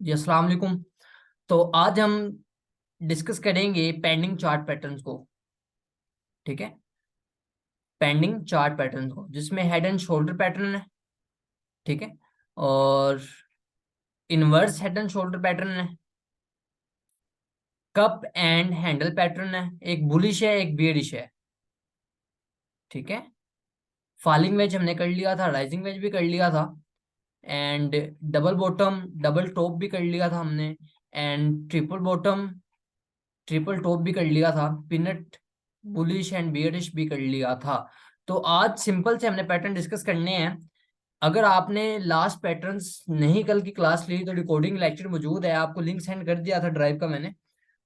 जी अस्सलाम वालेकुम। तो आज हम डिस्कस करेंगे पेंडिंग चार्ट पैटर्न्स को। ठीक है। पेंडिंग चार्ट पैटर्न्स को जिसमें हेड एंड शोल्डर पैटर्न है। ठीक है। और inverse head and shoulder pattern है। कप एंड हैंडल पैटर्न है। एक बुलिश है, एक बेयरिश है। ठीक है। फॉलिंग वेज हमने कर लिया था, राइजिंग वेज भी कर लिया था, and double bottom double top भी कर लिया था हमने, and triple bottom triple top भी कर लिया था, पिनट बुलिश एंड बियरिश भी कर लिया था। तो आज सिंपल से हमने पैटर्न डिस्कस करने हैं। अगर आपने लास्ट पैटर्न्स नहीं कल की क्लास ली तो रिकॉर्डिंग लेक्चर मौजूद है, आपको लिंक सेंड कर दिया था ड्राइव का मैंने,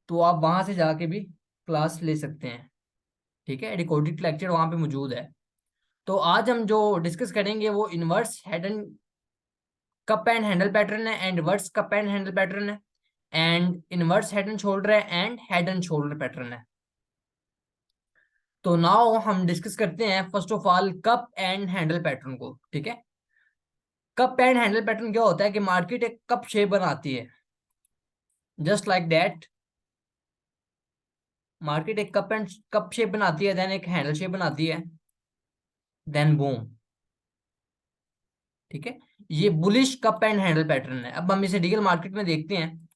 तो आप वहां से जाके भी क्लास ले सकते हैं। ठीक है, रिकॉर्डेड लेक्चर वहां पे मौजूद है। तो आज हम जो डिस्कस करेंगे वो inverse head and cup and handle pattern है, and reverse cup and handle pattern है, and inverse head and shoulder है, and head and shoulder pattern है। तो नाउ हम डिस्कस करते हैं first of all cup and handle pattern को। ठीक है। कप एंड हैंडल पैटर्न क्या होता है कि मार्केट एक कप शेप बनाती है, जस्ट लाइक दैट। मार्केट एक कप शेप बनाती है, देन एक हैंडल शेप बनाती है, देन बूम। ठीक है। ये bullish cup and handle pattern है। अब हम इसे रियल मार्केट में देखते हैं।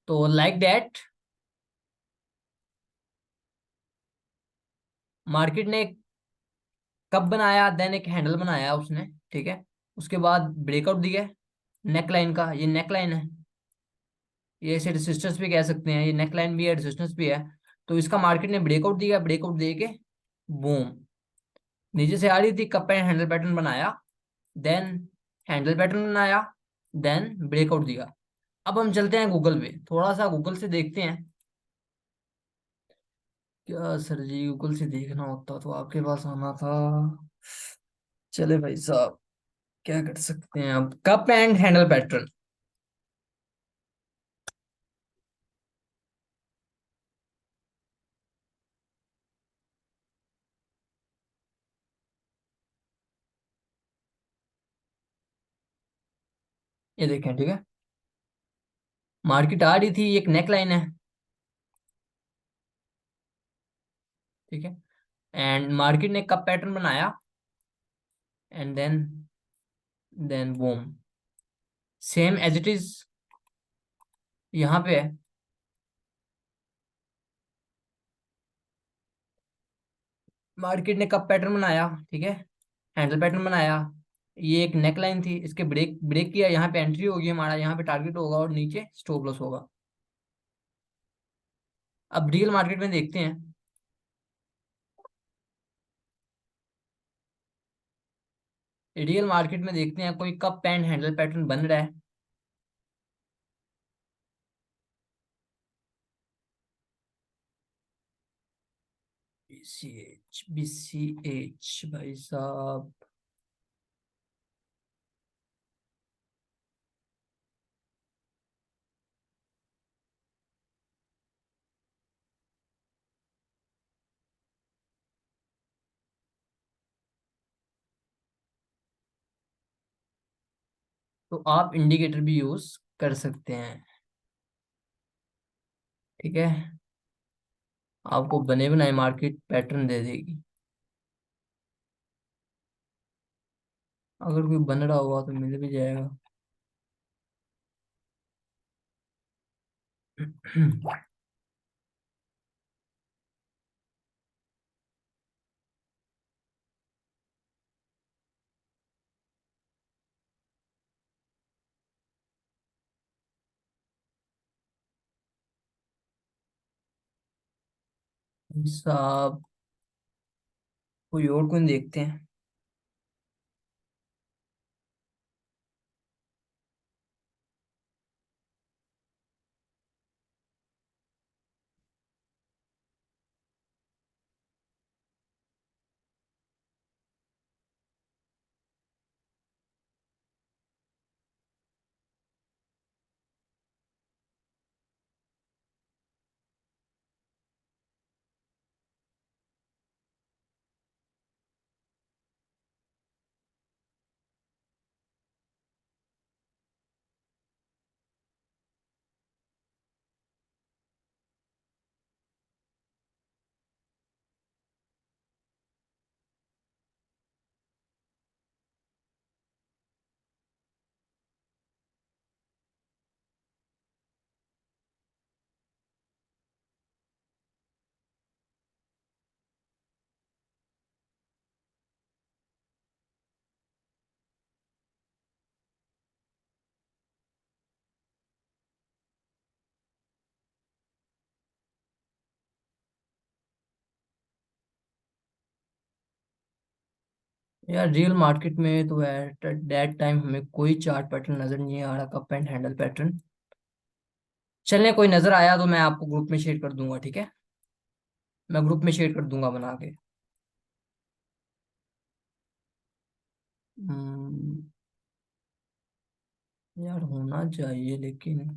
तो लाइक दैट मार्केट ने एक कप बनाया, देन एक हैंडल बनाया उसने। ठीक है। उसके बाद ब्रेकआउट दिया नेक लाइन का, ये नेक लाइन है, ये इसे रेजिस्टेंस भी कह सकते हैं, ये नेक लाइन भी है, रेजिस्टेंस भी है। तो इसका मार्केट ने ब्रेकआउट दिया, ब्रेकआउट दे के बूम नीचे से आ रही थी, कप एंड हैंडल पैटर्न बनाया, देन हैंडल पैटर्न बनाया, देन ब्रेकआउट दिया। अब हम चलते हैं गूगल पे, थोड़ा सा गूगल से देखते हैं। क्या सर जी, गूगल से देखना होता तो आपके पास आना था। चले भाई साहब, क्या कर सकते हैं अब। कप एंड हैंडल पैटर्न, ये देखें। ठीक है। मार्केट आ रही थी, एक नेक लाइन है। ठीक है। एंड मार्केट ने कप पैटर्न बनाया, and then boom same as it is यहाँ पे है। मार्केट ने कप पैटर्न बनाया, ठीक है, हैंडल पैटर्न बनाया, ये एक नेक लाइन थी, इसके ब्रेक ब्रेक किया, यहाँ पे एंट्री होगी हमारा, यहाँ पे टारगेट होगा और नीचे स्टॉप लॉस होगा। अब रियल मार्केट में देखते हैं। रियल मार्केट में देखते हैं कोई कप एंड हैंडल पैटर्न बन रहा है। BCH भाई साहब, तो आप इंडिकेटर भी यूज कर सकते हैं। ठीक है। आपको बने बनाए मार्केट पैटर्न दे देगी। अगर कोई बन रहा होगा तो मिल भी जाएगा। साहब, कोई और कोई देखते हैं। यार रियल मार्केट में तो एट दैट टाइम हमें कोई चार्ट पैटर्न नजर नहीं आ रहा, कप एंड हैंडल पैटर्न। चलने कोई नजर आया तो मैं आपको ग्रुप में शेयर कर दूंगा, ठीक है। मैं ग्रुप में शेयर कर दूंगा बना के। हम्म, यार होना चाहिए लेकिन।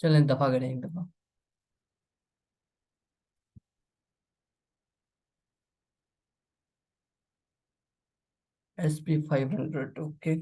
चलें दफा करें एक दफा। SP 500, okay.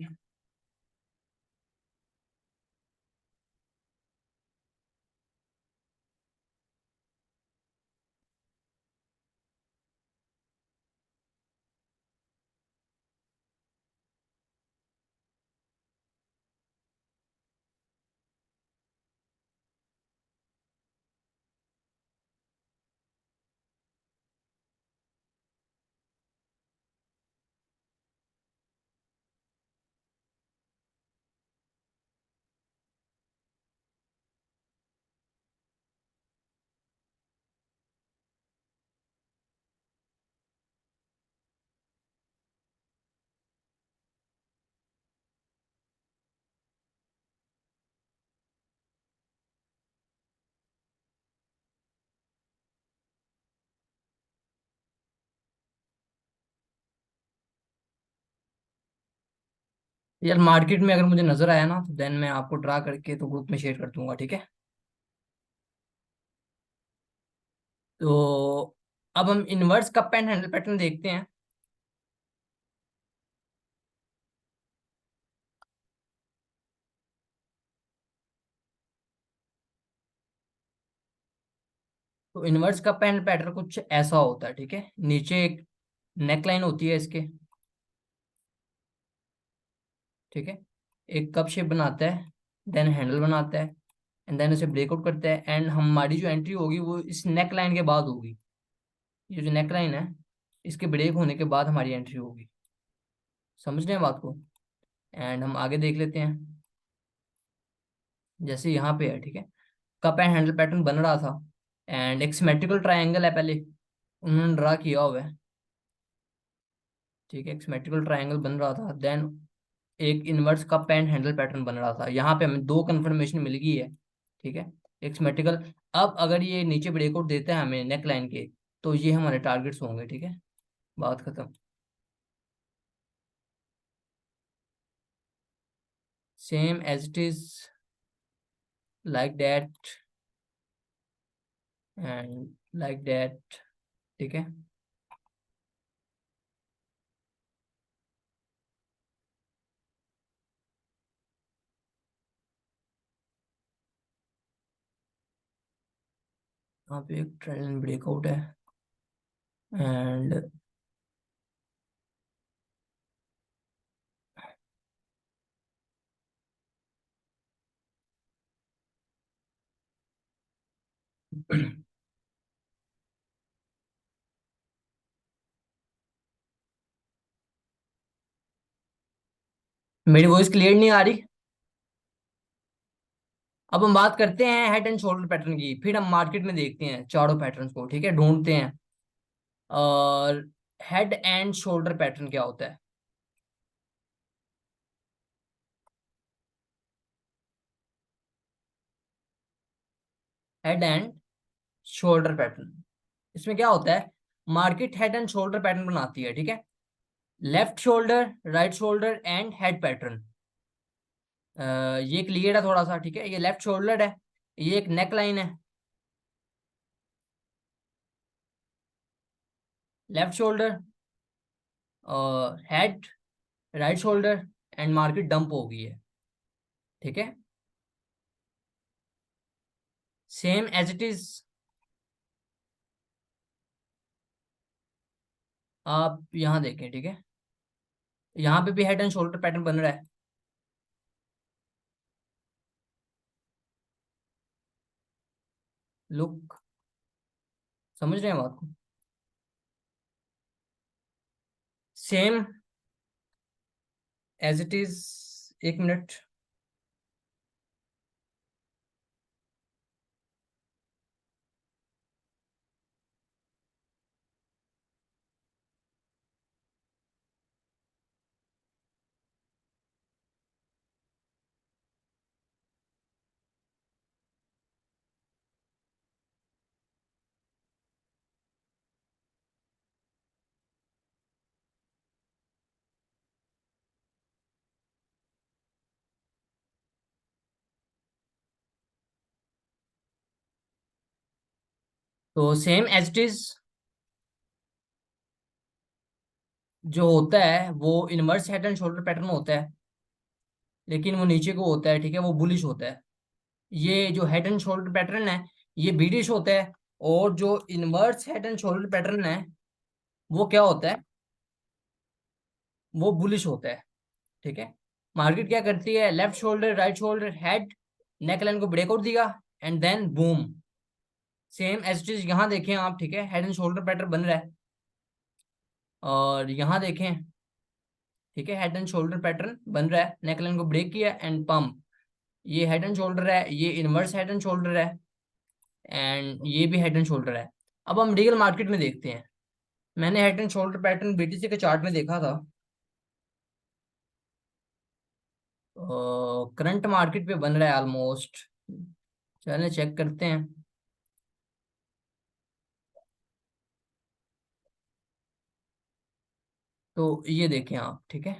यार मार्केट में अगर मुझे नजर आया ना तो देन मैं आपको ड्रा करके तो ग्रुप में शेयर कर दूंगा, ठीक है। तो अब हम inverse cup and handle pattern देखते हैं। तो इनवर्स कप एंड पैटर्न कुछ ऐसा होता है, ठीक है। नीचे एक नेक लाइन होती है इसके, ठीक है। एक कप शेप बनाता है, देन हैंडल बनाता है, एंड देन उसे ब्रेकआउट करता है, एंड हमारी जो एंट्री होगी वो इस नेक लाइन के बाद होगी। ये जो नेक लाइन है, इसके ब्रेक होने के बाद हमारी एंट्री होगी। समझ रहे हैं बात को। एंड हम आगे देख लेते हैं। जैसे यहाँ पे है, ठीक है। कप एंड हैंडल पैटर्न बन रहा था, एंड एक सिमेट्रिकल ट्रायंगल है पहले उन्होंने ड्रा किया हुआ है, ठीक है। एक सिमेट्रिकल ट्रायंगल बन रहा था, देन एक inverse cup and handle pattern बन रहा था। यहाँ पे हमें दो कन्फर्मेशन मिल गई है, ठीक है। एक सिमेट्रिकल। अब अगर ये नीचे ब्रेकआउट देता है हमें नेक लाइन के, तो ये हमारे टारगेट्स होंगे, ठीक है। बात खत्म। Same as it is, like that and like that, ठीक है। यहाँ पे एक ट्रेंड ब्रेकआउट है, एंड मेरी वॉइस क्लियर नहीं आ रही। अब हम बात करते हैं हेड एंड शोल्डर पैटर्न की, फिर हम मार्केट में देखते हैं चारों पैटर्न्स को, ठीक है, ढूंढते हैं। और हेड एंड शोल्डर पैटर्न क्या होता है? हेड एंड शोल्डर पैटर्न, इसमें क्या होता है? Market head and shoulder pattern बनाती है, ठीक है। Left shoulder, right shoulder and head pattern. ये क्लियर है थोड़ा सा, ठीक है। ये लेफ्ट शोल्डर है, ये एक नेक लाइन है। लेफ्ट शोल्डर और head, right shoulder, and market dump हो गई है, ठीक है। सेम एज इट इज, आप यहाँ देखें, ठीक है, यहाँ पे भी हेड एंड शोल्डर पैटर्न बन रहा है। लुक, समझ रहे हैं बात को? Same as it is. एक मिनट। तो सेम एज इट इज जो होता है वो inverse head and shoulder pattern होता है, लेकिन वो नीचे को होता है, ठीक है, वो बुलिश होता है। ये जो हेड एंड शोल्डर पैटर्न है ये बीडिश होता है, और जो inverse head and shoulder pattern है वो क्या होता है, वो बुलिश होता है। ठीक है। मार्केट क्या करती है, left shoulder right shoulder head neck line को ब्रेकआउट दिया, and then boom. Same as it is यहाँ देखें आप, ठीक है, हेड एंड शोल्डर पैटर्न बन रहा है। और यहाँ देखें, ठीक है, हेड एंड शोल्डर पैटर्न बन रहा है, नेक लाइन को ब्रेक किया एंड पंप। ये हेड एंड शोल्डर है, ये इनवर्स हेड एंड शोल्डर है, एंड ये भी हेड एंड शोल्डर है। अब हम रियल मार्केट में देखते हैं। मैंने head and shoulder pattern BTC के चार्ट में देखा था, करंट मार्केट पे बन रहा है ऑलमोस्ट। चलिए चेक करते हैं। तो ये देखें आप, ठीक है,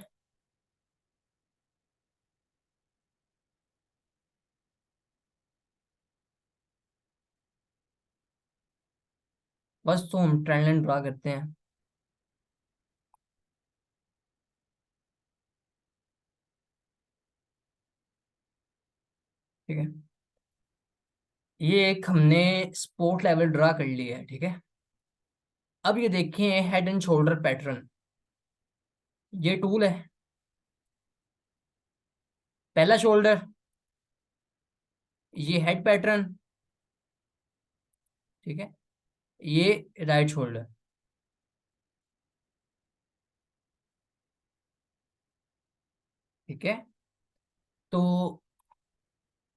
बस तो हम ट्रेंड लाइन ड्रा करते हैं। ठीक है, ये एक हमने स्पोर्ट लेवल ड्रा कर लिया है, ठीक है। अब ये देखें हेड एंड शोल्डर पैटर्न। ये टूल है, पहला शोल्डर, ये हेड पैटर्न, ठीक है, ये राइट शोल्डर। ठीक है, तो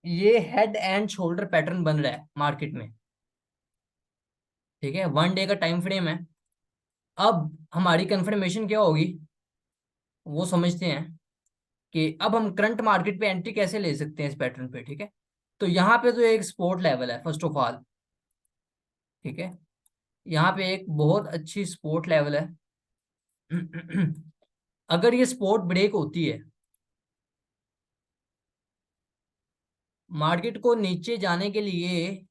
ये हेड एंड शोल्डर पैटर्न बन रहा है मार्केट में। ठीक है, 1 डे का टाइम फ्रेम है। अब हमारी कंफर्मेशन क्या होगी वो समझते हैं, कि अब हम करंट मार्केट पे एंट्री कैसे ले सकते हैं इस पैटर्न पे। ठीक है, तो यहाँ पे तो एक सपोर्ट लेवल है फर्स्ट ऑफ ऑल। ठीक है, यहाँ पे एक बहुत अच्छी सपोर्ट लेवल है। अगर ये सपोर्ट ब्रेक होती है, मार्केट को नीचे जाने के लिए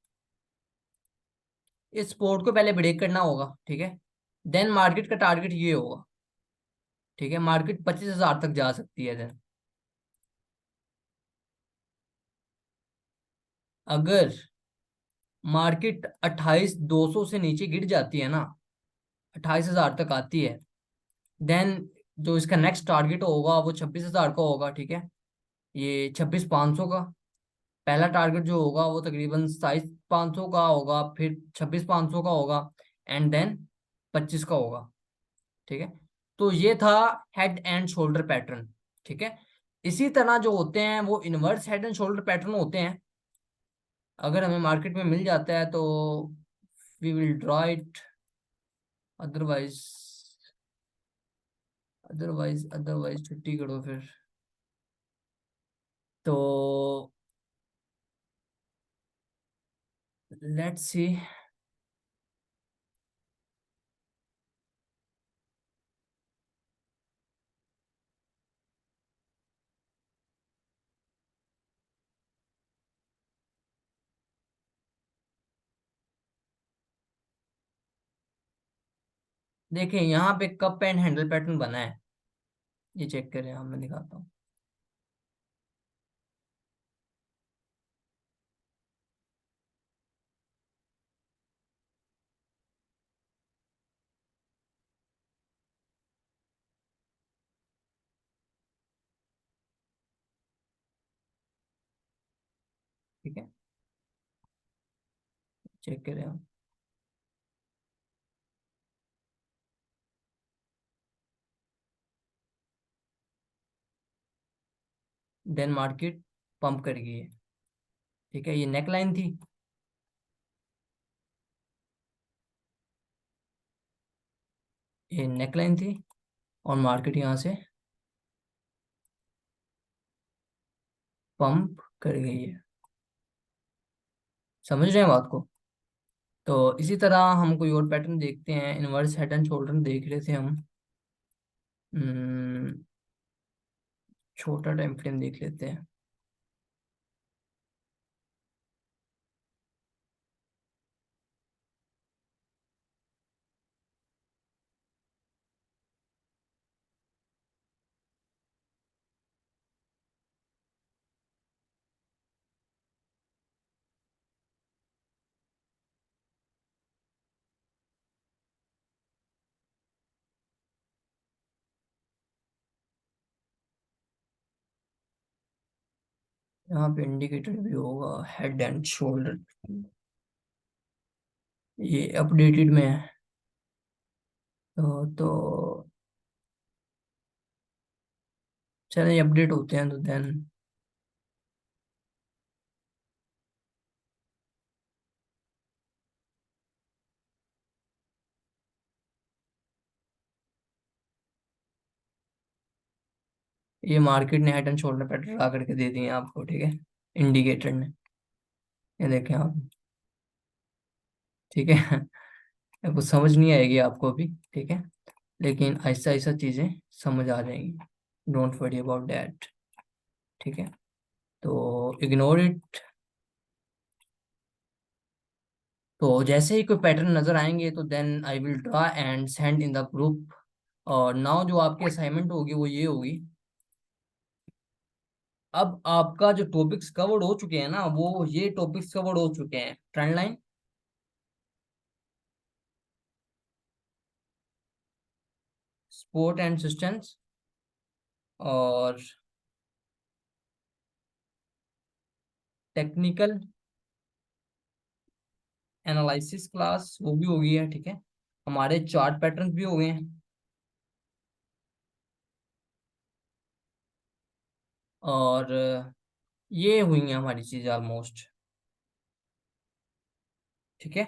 इस सपोर्ट को पहले ब्रेक करना होगा। ठीक है, देन मार्केट का टारगेट ये होगा। ठीक है, मार्केट 25,000 तक जा सकती है। देन अगर मार्केट 28,200 से नीचे गिर जाती है ना, 28,000 तक आती है, देन जो इसका नेक्स्ट टारगेट होगा वो 26,000 का होगा। ठीक है, ये 26,500 का पहला टारगेट जो होगा वो तकरीबन 27,500 का होगा, फिर 26,500 का होगा, एंड देन 25 का होगा। ठीक है, तो ये था हेड एंड शोल्डर पैटर्न। ठीक है, इसी तरह जो होते हैं वो inverse head and shoulder pattern होते हैं। अगर हमें मार्केट में मिल जाता है तो we will draw it, otherwise otherwise छुट्टी करो फिर। तो लेट्स सी। देखें यहाँ पे कप एंड हैंडल पैटर्न बना है, ये चेक करें, हम मैं दिखाता हूँ। ठीक है, चेक करें हम। देन मार्केट पंप कर गई है। ठीक है, ये नेक लाइन थी। ये नेक लाइन थी और मार्केट यहाँ से पंप कर गई है। समझ रहे हैं बात को? तो इसी तरह हम कोई और पैटर्न देखते हैं। इनवर्स हेड एंड शोल्डर देख रहे थे हम। हम्म, छोटा टाइम फ्रेम देख लेते हैं। यहाँ पे इंडिकेटर भी होगा, हेड एंड शोल्डर। ये अपडेटेड में है। तो चलिए अपडेट होते हैं तो देन। ये मार्केट ने हेड एंड शोल्डर पैटर्न ला करके दे दिए हैं आपको, ठीक है, इंडिकेटर ने। ये देखें आप। ठीक है। अब कुछ समझ नहीं आएगी आपको अभी, ठीक है, लेकिन ऐसा ऐसा चीजें समझ आ जाएंगी। Don't worry about that. ठीक है, तो इग्नोर इट। तो जैसे ही कोई पैटर्न नजर आएंगे तो then I will draw and send in the group. और नाउ जो आपकी असाइनमेंट होगी वो ये होगी। अब आपका जो टॉपिक्स कवर्ड हो चुके हैं ना, वो ये टॉपिक्स कवर्ड हो चुके हैं। Trend line, sport and systems, और टेक्निकल एनालिसिस क्लास वो भी हो गई है। ठीक है, हमारे चार्ट पैटर्न्स भी हो गए हैं। और ये हुई हैं हमारी चीजें ऑलमोस्ट। ठीक है,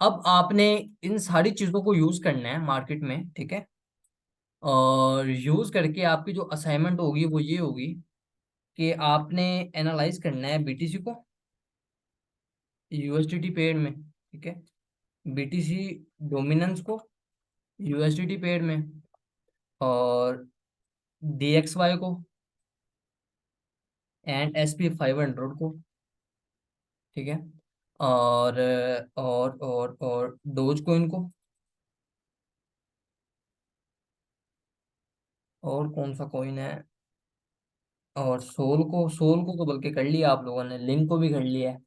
अब आपने इन सारी चीजों को यूज करना है मार्केट में। ठीक है, और यूज करके आपकी जो असाइनमेंट होगी वो ये होगी कि आपने एनालाइज करना है बीटीसी को यूएसडीटी पेयर में। ठीक है, बीटीसी डोमिनेंस को यूएसडीटी पेयर में, और डीएक्सवाई को एंड SP500 को। ठीक है, और और डोज कोइन को। और कौन सा कॉइन है? और सोल को तो बल्कि कर लिया आप लोगों ने, लिंक को भी कर लिया है।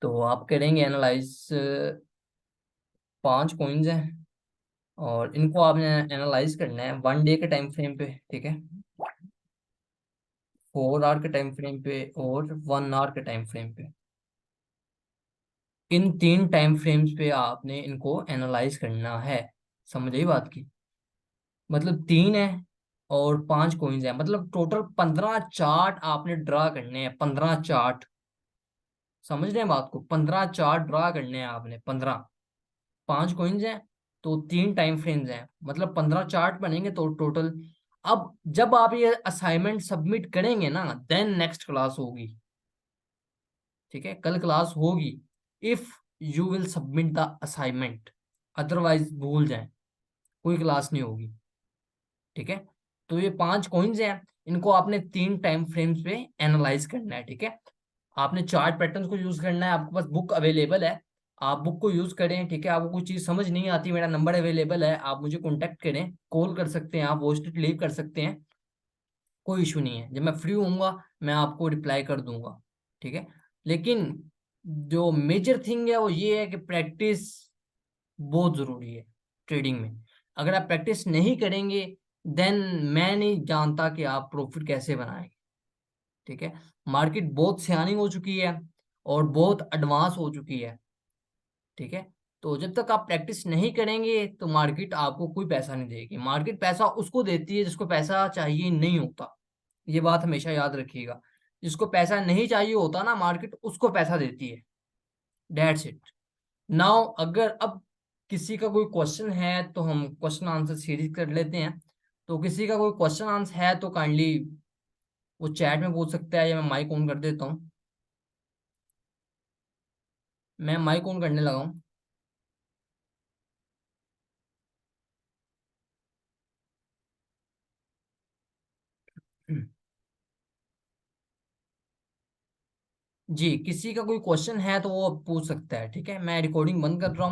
तो आप करेंगे एनालाइज। 5 कॉइन्स हैं और इनको आपने एनालाइज करना है 1 डे के टाइम फ्रेम पे। ठीक है, 4 आवर के टाइम फ्रेम पे और 1 आवर के टाइम फ्रेम पे। इन 3 टाइम फ्रेम्स पे आपने इनको एनालाइज करना है। समझ आई बात की? मतलब 3 है और 5 कॉइन्स है, मतलब टोटल 15 चार्ट आपने ड्रा करने हैं। 15 चार्ट। समझ रहे हैं बात को? 15 चार्ट ड्रा करने हैं आपने। 15। 5 कॉइन्स हैं तो 3 टाइम फ्रेम्स हैं, मतलब 15 चार्ट बनेंगे तो टोटल। अब जब आप ये असाइनमेंट सबमिट करेंगे ना, देन नेक्स्ट क्लास होगी। ठीक है, कल क्लास होगी if you will submit the assignment. Otherwise भूल जाएं, कोई क्लास नहीं होगी। ठीक है, तो ये 5 कॉइन्स हैं, इनको आपने 3 टाइम फ्रेम्स पे एनालाइज करना है। ठीक है, आपने चार्ट पैटर्न्स को यूज करना है। आपके पास बुक अवेलेबल है, आप बुक को यूज करें। ठीक है, आपको कोई चीज समझ नहीं आती, मेरा नंबर अवेलेबल है, आप मुझे कॉन्टेक्ट करें, कॉल कर सकते हैं, आप वॉइस नोट लीव कर सकते हैं। कोई इशू नहीं है, जब मैं फ्री होऊंगा मैं आपको रिप्लाई कर दूंगा। ठीक है, लेकिन जो मेजर थिंग है वो ये है कि प्रैक्टिस बहुत जरूरी है ट्रेडिंग में। अगर आप प्रैक्टिस नहीं करेंगे, देन मैं नहीं जानता कि आप प्रॉफिट कैसे बनाएंगे। ठीक है। मार्केट बहुत सियानी हो चुकी है और बहुत एडवांस हो चुकी है। ठीक है। तो जब तक आप प्रैक्टिस नहीं करेंगे तो मार्केट आपको कोई पैसा नहीं देगी। मार्केट पैसा उसको देती है जिसको पैसा चाहिए नहीं होता। ये बात हमेशा याद रखिएगा। जिसको पैसा नहीं चाहिए होता ना, मार्केट उसको पैसा देती है। That's it. नाउ अगर अब किसी का कोई क्वेश्चन है तो हम क्वेश्चन आंसर सीरीज कर लेते हैं। तो किसी का कोई क्वेश्चन आंसर है तो काइंडली वो चैट में पूछ सकता है, या मैं माइक ऑन कर देता हूँ। मैं माइक ऑन करने लगा हूँ। जी, किसी का कोई क्वेश्चन है तो वो पूछ सकता है। ठीक है, मैं रिकॉर्डिंग बंद कर रहा हूँ।